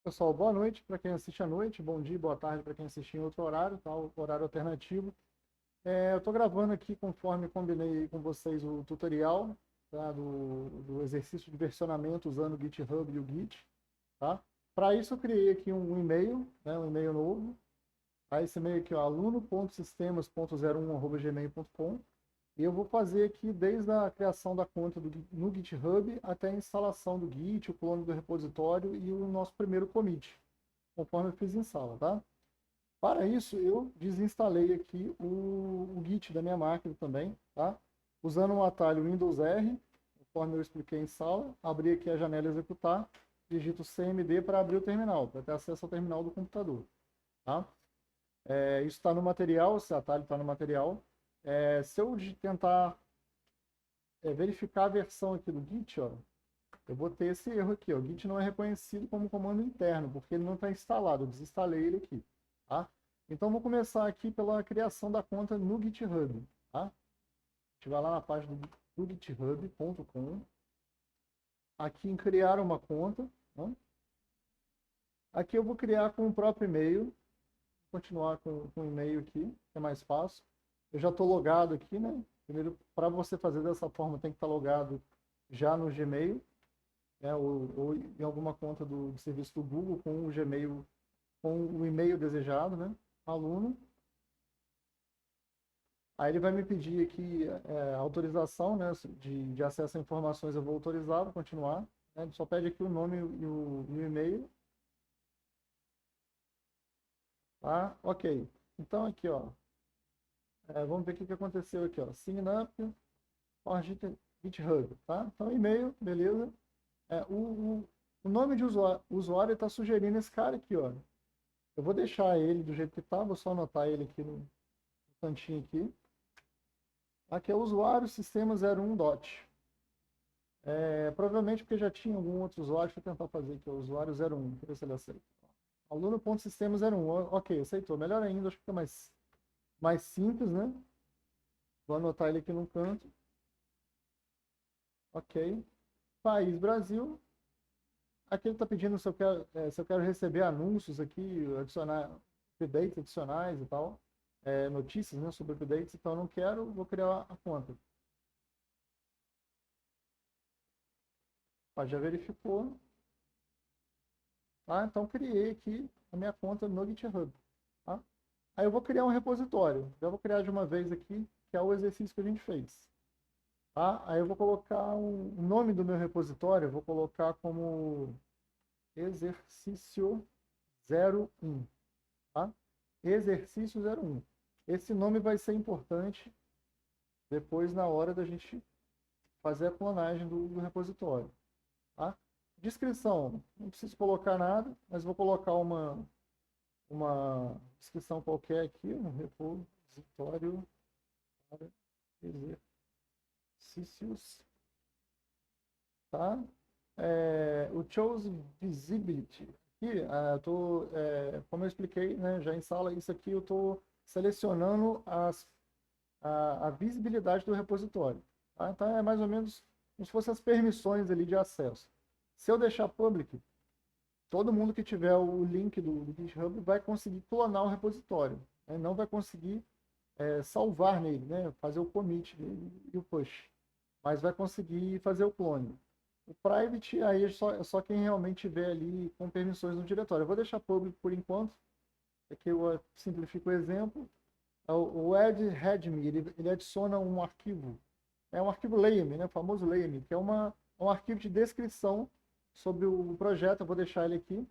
Pessoal, boa noite para quem assiste à noite, bom dia, boa tarde para quem assiste em outro horário, tá? O horário alternativo. Eu estou gravando aqui conforme combinei com vocês o tutorial, tá? do exercício de versionamento usando o GitHub e o Git, tá? Para isso eu criei aqui um e-mail, né? Um e-mail novo. Tá? Esse e-mail aqui, ó, aluno.sistemas.01@gmail.com. E eu vou fazer aqui desde a criação da conta no GitHub até a instalação do Git, o clone do repositório e o nosso primeiro commit, conforme eu fiz em sala, tá? Para isso, eu desinstalei aqui o Git da minha máquina também, tá? Usando o atalho Windows R, conforme eu expliquei em sala, abri aqui a janela executar, digito CMD para abrir o terminal, para ter acesso ao terminal do computador, tá? Isso está no material, esse atalho está no material. Se eu tentar verificar a versão aqui do Git, ó, eu vou ter esse erro aqui, ó. O Git não é reconhecido como comando interno, porque ele não está instalado, eu desinstalei ele aqui, tá? Então, vou começar aqui pela criação da conta no GitHub, tá? A gente vai lá na página do github.com, aqui em criar uma conta, né? Aqui eu vou criar com o próprio e-mail, vou continuar com o e-mail aqui, que é mais fácil. Eu já estou logado aqui, né? Primeiro, para você fazer dessa forma, tem que estar logado já no Gmail, né? Ou em alguma conta do serviço do Google com o Gmail, com o e-mail desejado, né? Aluno. Aí ele vai me pedir aqui autorização, né, de acesso a informações, eu vou autorizar, vou continuar. Né? Ele só pede aqui o nome e o e-mail. Tá? Ok. Então aqui, ó, vamos ver o que aconteceu aqui, ó. Sign up for GitHub, tá? Então e-mail, beleza. O nome de usuário está sugerindo esse cara aqui, ó. Eu vou deixar ele do jeito que tá, vou só anotar ele aqui no cantinho aqui. Aqui é o usuário sistema 01 dot. Provavelmente porque já tinha algum outro usuário, deixa eu tentar fazer aqui, o usuário 01, deixa eu ver se ele aceita. Aluno.sistema 01, ok, aceitou, melhor ainda, acho que fica mais simples, né? Vou anotar ele aqui no canto. Ok. País Brasil. Aqui ele está pedindo se eu quero receber anúncios aqui, adicionar updates adicionais e tal, notícias, né, sobre updates, então eu não quero, vou criar a conta. Já verificou. Tá? Então, criei aqui a minha conta no GitHub. Tá? Aí eu vou criar um repositório. Já vou criar de uma vez aqui, que é o exercício que a gente fez. Tá? Aí eu vou colocar o nome do meu repositório, eu vou colocar como exercício 01. Tá? Exercício 01. Esse nome vai ser importante depois na hora da gente fazer a clonagem do repositório. Tá? Descrição, não preciso colocar nada, mas vou colocar uma descrição qualquer aqui, um repositório para exercícios, tá? O Choose Visibility, aqui, como eu expliquei, né, já em sala, isso aqui eu estou selecionando a visibilidade do repositório. Tá? Então, é mais ou menos como se fossem as permissões ali de acesso. Se eu deixar public, todo mundo que tiver o link do GitHub vai conseguir clonar o repositório, né? Não vai conseguir salvar nele, né? Fazer o commit e o push, mas vai conseguir fazer o clone. O private aí é só quem realmente tiver ali com permissões no diretório. Eu vou deixar public por enquanto, aqui eu simplifico o exemplo. O add readme, ele adiciona um arquivo, um arquivo lame, né? O famoso lame, que é um arquivo de descrição sobre o projeto. Eu vou deixar ele aqui.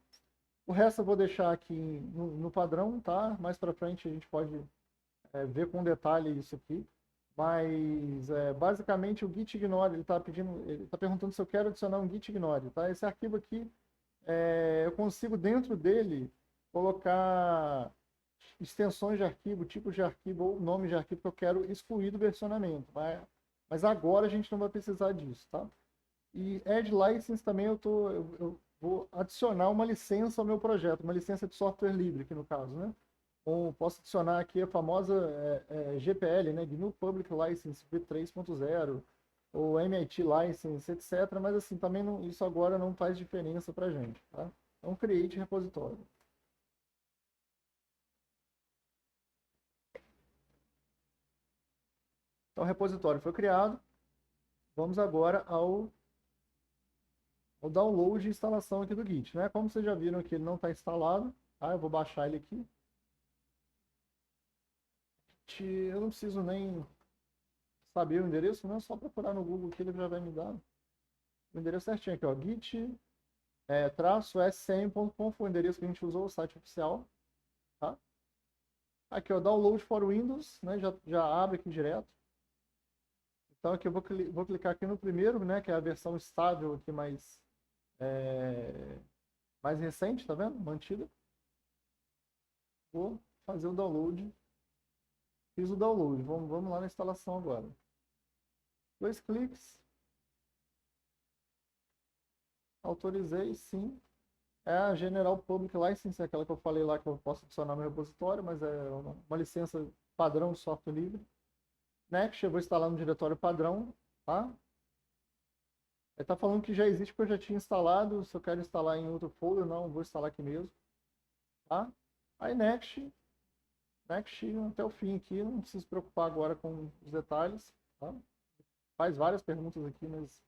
O resto eu vou deixar aqui no padrão, tá? Mais para frente a gente pode ver com detalhe isso aqui. Mas basicamente o git ignore, ele está perguntando se eu quero adicionar um git ignore, tá? Esse arquivo aqui, eu consigo dentro dele colocar extensões de arquivo, tipos de arquivo ou nome de arquivo que eu quero excluir do versionamento. Mas agora a gente não vai precisar disso, tá? E Add License também eu vou adicionar uma licença ao meu projeto, uma licença de software livre aqui no caso, né? Ou posso adicionar aqui a famosa GPL, né? GNU Public License v3.0, ou MIT License, etc. Mas assim, também isso agora não faz diferença para a gente, tá? Então, create repositório. Então, o repositório foi criado. Vamos agora ao download e instalação aqui do Git, né? Como vocês já viram que ele não está instalado, tá? Eu vou baixar ele aqui. Eu não preciso nem saber o endereço, né? Só procurar no Google que ele já vai me dar o endereço certinho aqui, ó. Git -scm.com foi o endereço que a gente usou, o site oficial, tá? Aqui, ó, download for Windows, né? Já abre aqui direto. Então aqui eu vou clicar aqui no primeiro, né? Que é a versão estável aqui mais recente, tá vendo? Mantida. Vou fazer o download. Fiz o download. Vamos lá na instalação agora. 2 cliques. Autorizei, sim. É a General Public License, aquela que eu falei lá que eu posso adicionar no repositório, mas é uma licença padrão de software livre. Next, eu vou instalar no diretório padrão, tá? Ele está falando que já existe porque eu já tinha instalado. Se eu quero instalar em outro folder, não, vou instalar aqui mesmo, tá? Aí next até o fim aqui, não preciso se preocupar agora com os detalhes, tá? Faz várias perguntas aqui, mas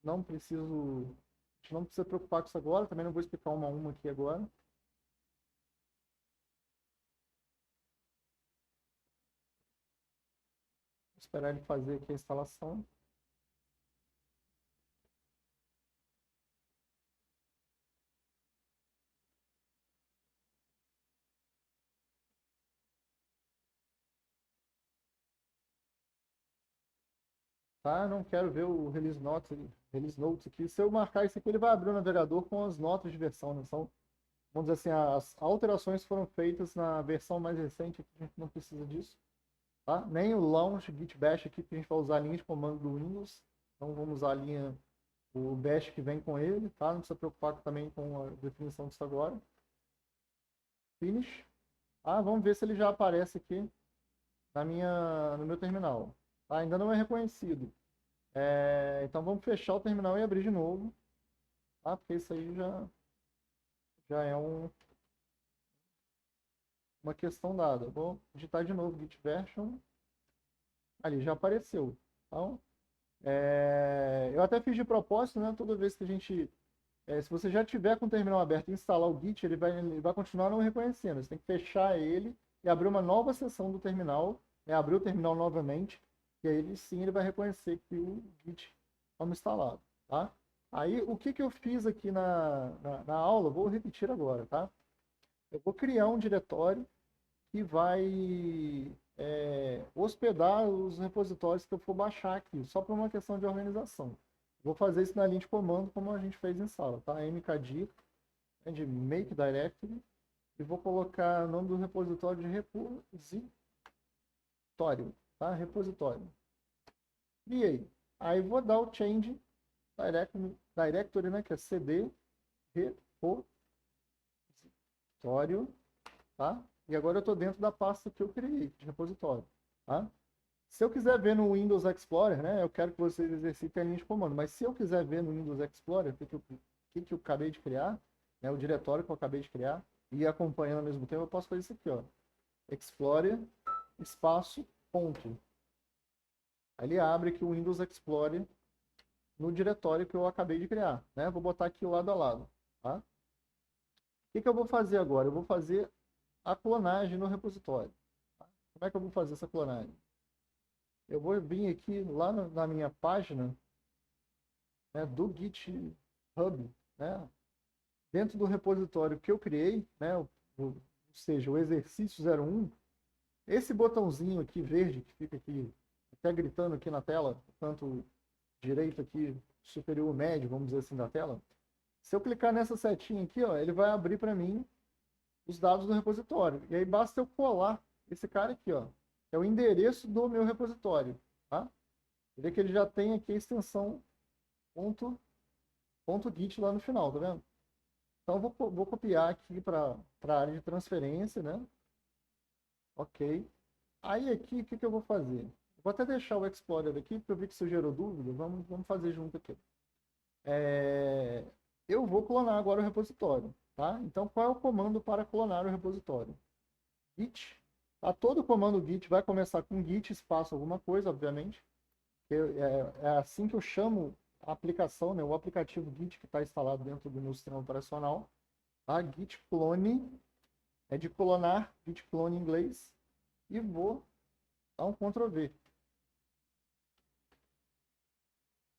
não preciso, a gente não precisa preocupar com isso agora, também não vou explicar uma a uma aqui agora. Vou esperar ele fazer aqui a instalação. Tá? Não quero ver o release notes aqui. Se eu marcar isso aqui, ele vai abrir o navegador com as notas de versão, né? São, vamos dizer assim, as alterações foram feitas na versão mais recente, aqui a gente não precisa disso, tá? Nem o launch git bash aqui, que a gente vai usar a linha de comando do Windows, então vamos usar o bash que vem com ele, tá? Não precisa preocupar também com a definição disso agora. Finish. Vamos ver se ele já aparece aqui no meu terminal. Tá? Ainda não é reconhecido. Então vamos fechar o terminal e abrir de novo, tá? Porque isso aí já é uma questão dada. Vou digitar de novo git version. Ali já apareceu. Então, eu até fiz de propósito, né? Toda vez que a gente... se você já tiver com o terminal aberto e instalar o Git, ele vai continuar não reconhecendo. Você tem que fechar ele e abrir uma nova seção do terminal, abrir o terminal novamente, e aí ele vai reconhecer que o Git está instalado, tá? Aí, o que eu fiz aqui na aula, vou repetir agora, tá? Eu vou criar um diretório que vai hospedar os repositórios que eu for baixar aqui, só por uma questão de organização. Vou fazer isso na linha de comando, como a gente fez em sala, tá? mkdir, de make directory, e vou colocar o nome do repositório de repositório, tá? Repositório. Criei. Aí vou dar o change directory, né? Que é cd repositório, tá? E agora eu estou dentro da pasta que eu criei de repositório, tá? Se eu quiser ver no Windows Explorer, né, eu quero que vocês exercitem a linha de comando, mas se eu quiser ver no Windows Explorer o que eu acabei de criar, né, o diretório que eu acabei de criar, e acompanhando ao mesmo tempo, eu posso fazer isso aqui, ó, Explorer, espaço, ponto. Aí ele abre aqui o Windows Explorer no diretório que eu acabei de criar, né? Vou botar aqui lado a lado, tá? O que eu vou fazer agora? Eu vou fazer a clonagem no repositório. Tá? Como é que eu vou fazer essa clonagem? Eu vou vir aqui lá na minha página, né, do GitHub, né, dentro do repositório que eu criei, né, ou seja, o exercício 01, esse botãozinho aqui verde, que fica aqui, até gritando aqui na tela, canto direito aqui, superior médio, vamos dizer assim, da tela, se eu clicar nessa setinha aqui, ó, ele vai abrir para mim os dados do repositório. E aí basta eu colar esse cara aqui, ó, é o endereço do meu repositório, tá? Você vê que ele já tem aqui a extensão .git lá no final, tá vendo? Então vou copiar aqui para a área de transferência, né? Ok. Aí aqui, o que eu vou fazer? Vou até deixar o Explorer aqui, porque eu vi que isso gerou dúvida. Vamos fazer junto aqui. Eu vou clonar agora o repositório, tá? Então, qual é o comando para clonar o repositório? Git. Tá? Todo comando git vai começar com git espaço alguma coisa, obviamente. É assim que eu chamo a aplicação, né? O aplicativo Git que está instalado dentro do meu sistema operacional. Tá? Git clone é de clonar, git clone em inglês. E vou dar um Ctrl V.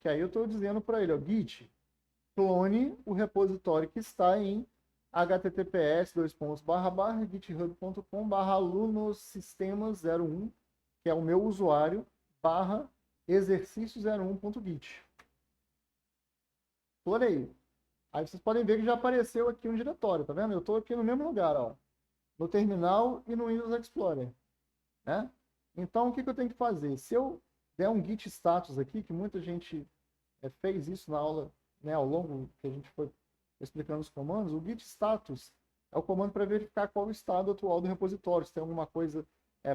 Que aí eu estou dizendo para ele, ó, Git, clone o repositório que está em https://github.com/alunossistemas01, que é o meu usuário, barra exercício01.git. Clonei. Aí vocês podem ver que já apareceu aqui um diretório, tá vendo? Eu estou aqui no mesmo lugar, ó, no terminal e no Windows Explorer, né? Então, o que eu tenho que fazer? Se eu der um git status aqui, que muita gente fez isso na aula, né, ao longo que a gente foi explicando os comandos, o git status é o comando para verificar qual é o estado atual do repositório, se tem alguma coisa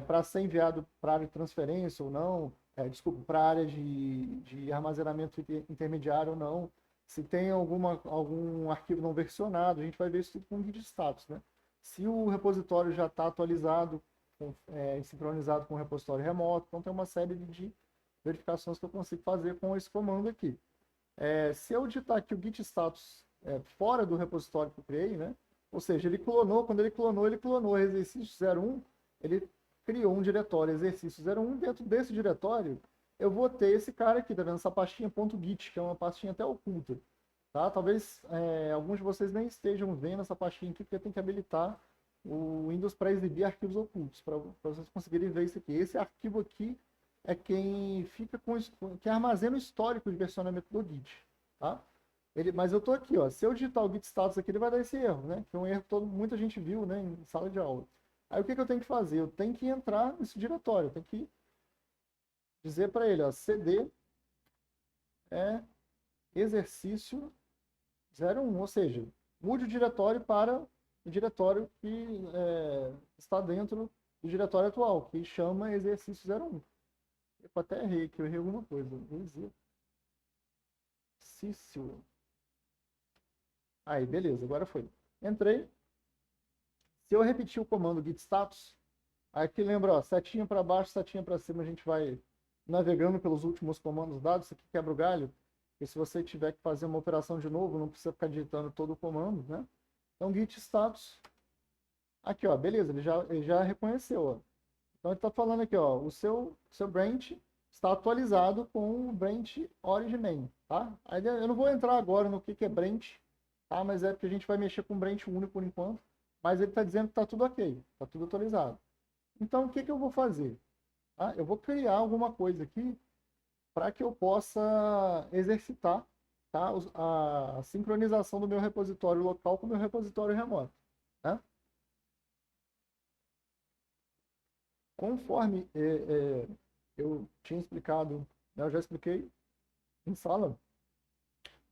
para ser enviado para a área de transferência ou não, desculpa, para a área de armazenamento intermediário ou não, se tem algum arquivo não versionado, a gente vai ver isso tudo com o git status, né? Se o repositório já está atualizado, sincronizado com o repositório remoto, então tem uma série de verificações que eu consigo fazer com esse comando aqui. Se eu digitar aqui o git status fora do repositório que eu criei, né? Ou seja, ele clonou, quando ele clonou exercício 01, ele criou um diretório exercício 01, dentro desse diretório eu vou ter esse cara aqui, tá vendo? Essa pastinha .git, que é uma pastinha até oculta. Tá? Talvez alguns de vocês nem estejam vendo essa pastinha aqui, porque tem que habilitar o Windows para exibir arquivos ocultos, para vocês conseguirem ver isso aqui. Esse arquivo aqui é quem fica quem armazena o histórico de versionamento do Git, tá? Mas eu estou aqui, ó. Se eu digitar o Git status aqui, ele vai dar esse erro, né? Que é um erro que muita gente viu, né, em sala de aula. Aí o que eu tenho que fazer? Eu tenho que entrar nesse diretório, eu tenho que dizer para ele, ó, cd exercício 01, ou seja, mude o diretório para o diretório que está dentro do diretório atual, que chama exercício 01. Eu até errei, que eu errei alguma coisa. Exercício. Aí, beleza, agora foi. Entrei. Se eu repetir o comando git status, aqui lembra, ó, setinha para baixo, setinha para cima, a gente vai navegando pelos últimos comandos dados. Isso aqui quebra o galho. E se você tiver que fazer uma operação de novo, não precisa ficar digitando todo o comando, né? Então, git status. Aqui, ó, beleza, ele já reconheceu, ó. Então, ele está falando aqui, ó, o seu branch está atualizado com o branch origin main, tá? Aí eu não vou entrar agora no que é branch, tá? Mas é porque a gente vai mexer com branch único por enquanto. Mas ele está dizendo que está tudo ok, está tudo atualizado. Então, o que eu vou fazer? Tá? Eu vou criar alguma coisa aqui para que eu possa exercitar, tá, a sincronização do meu repositório local com o meu repositório remoto. Né? Conforme eu tinha explicado, né, eu já expliquei em sala,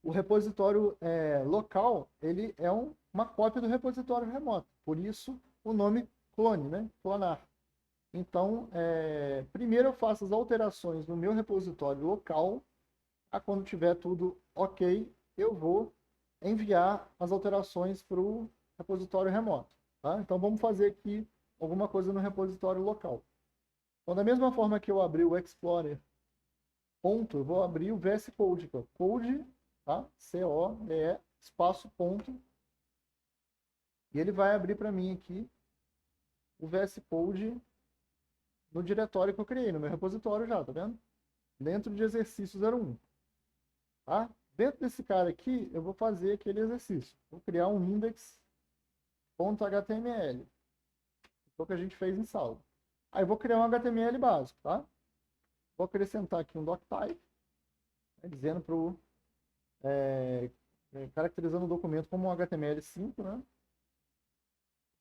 o repositório local ele é uma cópia do repositório remoto. Por isso o nome clone, né? Clonar. Então, primeiro eu faço as alterações no meu repositório local. Quando tiver tudo ok, eu vou enviar as alterações para o repositório remoto. Tá? Então, vamos fazer aqui alguma coisa no repositório local. Então, da mesma forma que eu abri o Explorer, ponto, eu vou abrir o VS Code, que é code, tá? C-O-D-E, espaço, ponto. E ele vai abrir para mim aqui o VS Code no diretório que eu criei, no meu repositório já, tá vendo? Dentro de exercício 01. Tá? Dentro desse cara aqui, eu vou fazer aquele exercício. Vou criar um index.html. Foi o que a gente fez em sala. Aí eu vou criar um HTML básico, tá? Vou acrescentar aqui um doctype, né, dizendo para o caracterizando o documento como um HTML5, né?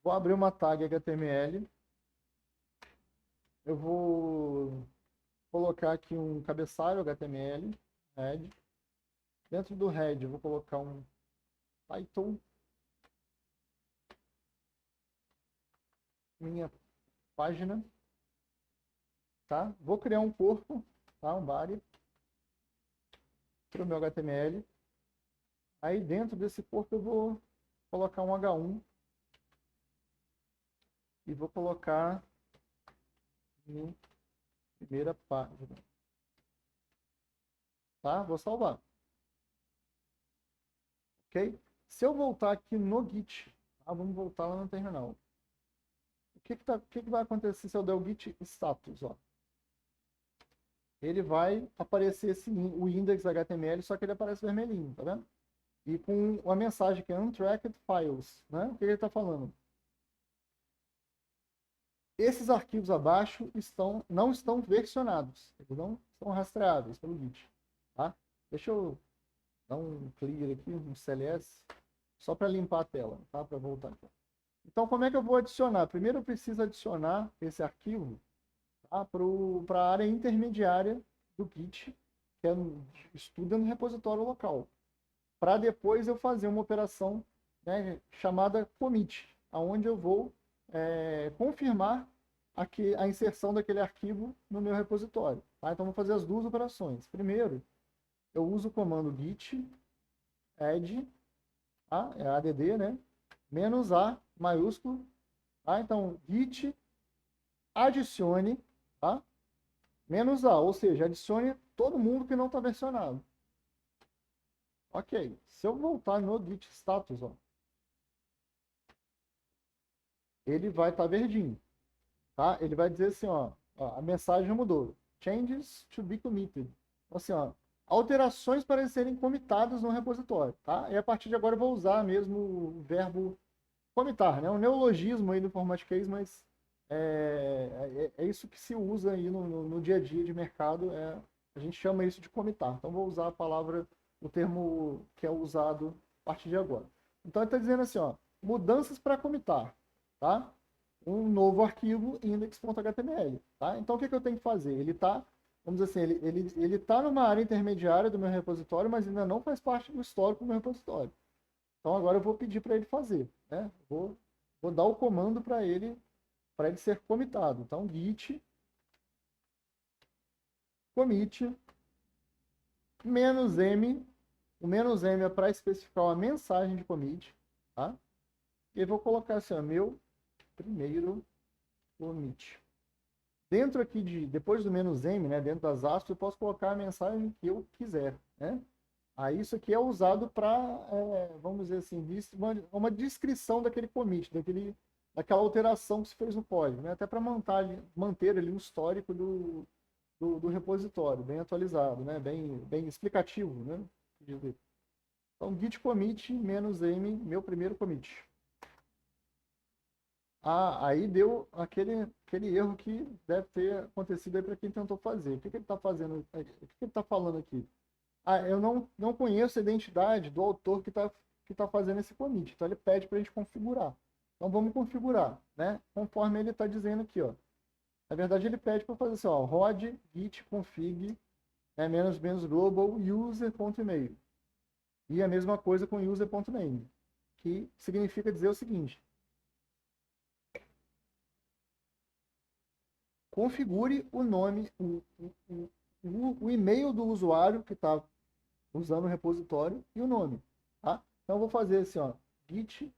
Vou abrir uma tag HTML. Eu vou colocar aqui um cabeçalho HTML, head. Dentro do head, eu vou colocar um title, minha página, tá? Vou criar um corpo, tá? Um body para o meu HTML. Aí dentro desse corpo eu vou colocar um H1 e vou colocar em primeira página. Tá? Vou salvar. Ok? Se eu voltar aqui no Git, tá? Vamos voltar lá no terminal. O que vai acontecer se eu der o git status? Ó? Ele vai aparecer o index HTML, só que ele aparece vermelhinho, tá vendo? E com uma mensagem que é untracked files, né? O que ele está falando? Esses arquivos abaixo não estão versionados, eles não estão rastreáveis pelo Git, tá? Deixa eu dar um clear aqui, um CLS, só para limpar a tela, tá? Para voltar aqui. Então, como é que eu vou adicionar? Primeiro eu preciso adicionar esse arquivo, tá? Para a área intermediária do Git, que é estuda no repositório local, para depois eu fazer uma operação, né, chamada commit, aonde eu vou confirmar a inserção daquele arquivo no meu repositório. Tá? Então, vou fazer as duas operações. Primeiro, eu uso o comando git add, tá? É add, né? Menos A maiúsculo. Tá? Então, git adicione, tá? Menos A, ou seja, adicione todo mundo que não está versionado. Ok, se eu voltar no git status, ó, ele vai estar verdinho, tá? Ele vai dizer assim, ó, a mensagem mudou. Changes to be committed. Então, assim, ó, alterações para serem comitadas no repositório, tá? E a partir de agora eu vou usar mesmo o verbo comitar, né? Um neologismo aí no Informatiquês, mas é isso que se usa aí no dia a dia de mercado, a gente chama isso de comitar. Então, vou usar a palavra, o termo que é usado a partir de agora. Então, ele está dizendo assim, ó, mudanças para comitar, tá? Um novo arquivo index.html, tá? Então, o que eu tenho que fazer? Ele está, vamos dizer assim, ele tá numa área intermediária do meu repositório, mas ainda não faz parte do histórico do meu repositório. Então, agora eu vou pedir para ele fazer, né? Vou dar o comando para ele ser comitado. Então, git commit "-m", o "-m" é para especificar uma mensagem de commit, tá? E eu vou colocar assim, ó, meu primeiro commit. Dentro aqui depois do "-m", né, dentro das aspas, eu posso colocar a mensagem que eu quiser, né? Aí isso aqui é usado para, vamos dizer assim, uma descrição daquele commit, daquela alteração que se fez no código, né? Até para manter ali um histórico do repositório, bem atualizado, né? Bem explicativo, né? Então, git commit "-m", meu primeiro commit. Aí deu aquele erro que deve ter acontecido aí para quem tentou fazer. O que ele está fazendo? O que ele está falando aqui? Eu não conheço a identidade do autor que tá fazendo esse commit. Então, ele pede para a gente configurar. Então, vamos configurar, né? Conforme ele está dizendo aqui, ó. Na verdade, ele pede para fazer assim, ó, rod git config ---- global user.email. E a mesma coisa com user.name, que significa dizer o seguinte: configure o nome, o e-mail do usuário que está usando o repositório e o nome, tá? Então, eu vou fazer assim, ó, git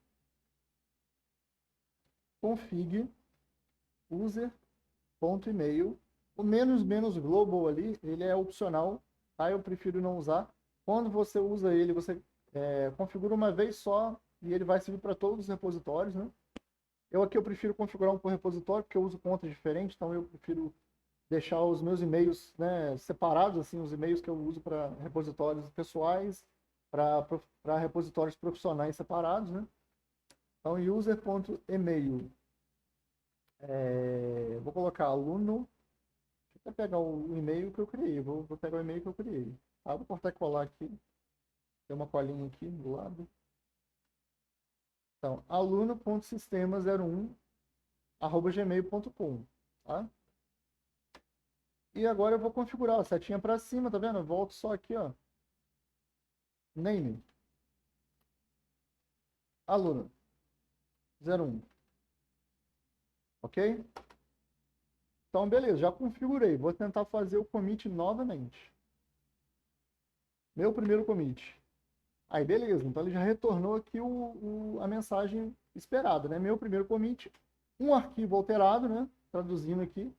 config user.email. O ---- global ali, ele é opcional, tá? Eu prefiro não usar. Quando você usa ele, você configura uma vez só e ele vai servir para todos os repositórios, né? Eu prefiro configurar um por repositório, porque eu uso contas diferentes, então eu prefiro deixar os meus e-mails, né, separados, assim, os e-mails que eu uso para repositórios pessoais, para repositórios profissionais separados, né? Então, user.email. Vou colocar aluno. Deixa eu até pegar o e-mail que eu criei. Vou pegar o e-mail que eu criei. Vou cortar e colar aqui. Tem uma colinha aqui do lado. Então, aluno.sistema01@gmail.com, tá? E agora eu vou configurar a setinha para cima, tá vendo? Eu volto só aqui, ó. Name. Aluno. 01. Ok? Então, beleza, já configurei. Vou tentar fazer o commit novamente. Meu primeiro commit. Aí, beleza. Então, ele já retornou aqui a mensagem esperada, né? Meu primeiro commit, um arquivo alterado, né? Traduzindo aqui.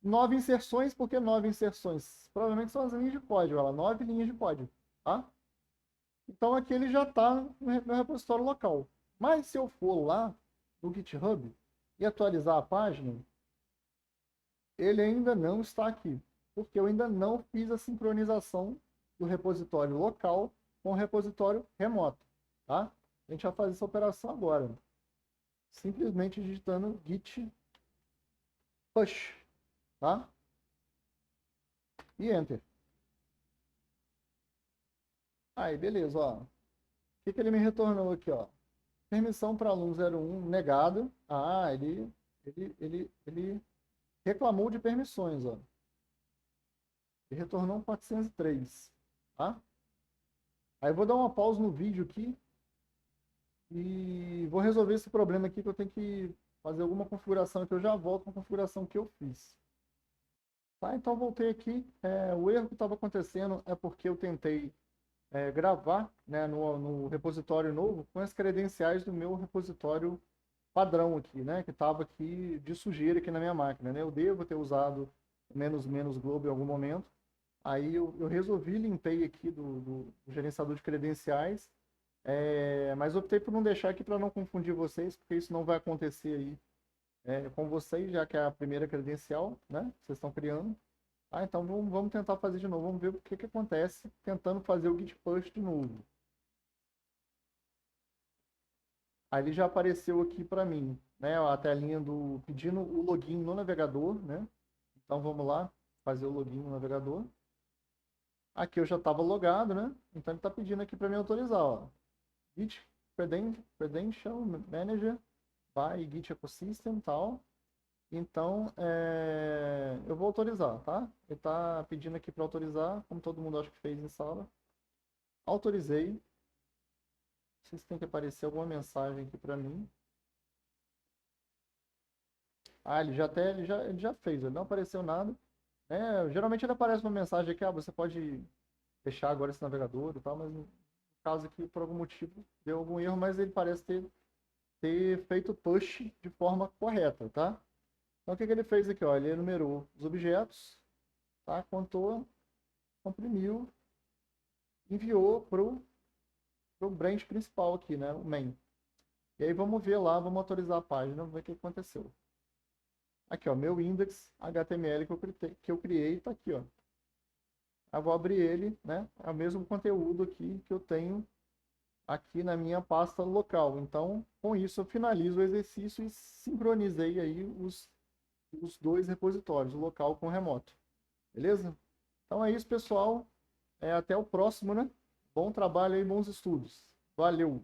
9 inserções, por que 9 inserções? Provavelmente são as linhas de código, ela, 9 linhas de código, tá? Então, aqui ele já está no repositório local. Mas, se eu for lá no GitHub e atualizar a página, ele ainda não está aqui, porque eu ainda não fiz a sincronização do repositório local com o repositório remoto, tá? A gente vai fazer essa operação agora, simplesmente digitando git push, tá? E enter. Aí, beleza, ó. O que ele me retornou aqui, ó? Permissão para aluno 01 negado. Ah, ele reclamou de permissões, ó. Ele retornou um 403, tá? Aí eu vou dar uma pausa no vídeo aqui e vou resolver esse problema aqui que eu tenho que fazer alguma configuração que eu já volto com a configuração que eu fiz. Tá, então voltei aqui. O erro que estava acontecendo é porque eu tentei gravar, né, no repositório novo com as credenciais do meu repositório padrão aqui, né, que estava aqui de sujeira aqui na minha máquina, né? Eu devo ter usado menos globo em algum momento. Aí eu resolvi, limpei aqui do gerenciador de credenciais, mas optei por não deixar aqui para não confundir vocês, porque isso não vai acontecer aí com vocês, já que é a primeira credencial, né, que vocês estão criando. Ah, então vamos tentar fazer de novo, vamos ver o que acontece tentando fazer o git push de novo. Aí ele já apareceu aqui para mim, né, a telinha do pedindo o login no navegador, né? Então vamos lá fazer o login no navegador. Aqui eu já estava logado, né? Então ele está pedindo aqui para me autorizar, ó. Git Credential Manager by Git Ecosystem tal. Então eu vou autorizar, tá? Ele está pedindo aqui para autorizar, como todo mundo acho que fez em sala. Autorizei. Não sei se tem que aparecer alguma mensagem aqui para mim. Ah, ele já fez, ele não apareceu nada. Geralmente ele aparece uma mensagem aqui, você pode fechar agora esse navegador e tal, mas no caso aqui, por algum motivo, deu algum erro, mas ele parece ter feito push de forma correta, tá? Então o que ele fez aqui, ó, ele enumerou os objetos, tá? Contou, comprimiu, enviou pro branch principal aqui, né, o main. E aí vamos ver lá, vamos atualizar a página, vamos ver o que aconteceu. Aqui, ó, meu index HTML que eu criei tá aqui, ó. Eu vou abrir ele, né? É o mesmo conteúdo aqui que eu tenho aqui na minha pasta local. Então, com isso eu finalizo o exercício e sincronizei aí os dois repositórios, o local com o remoto. Beleza? Então é isso, pessoal. Até o próximo, né? Bom trabalho aí, bons estudos. Valeu!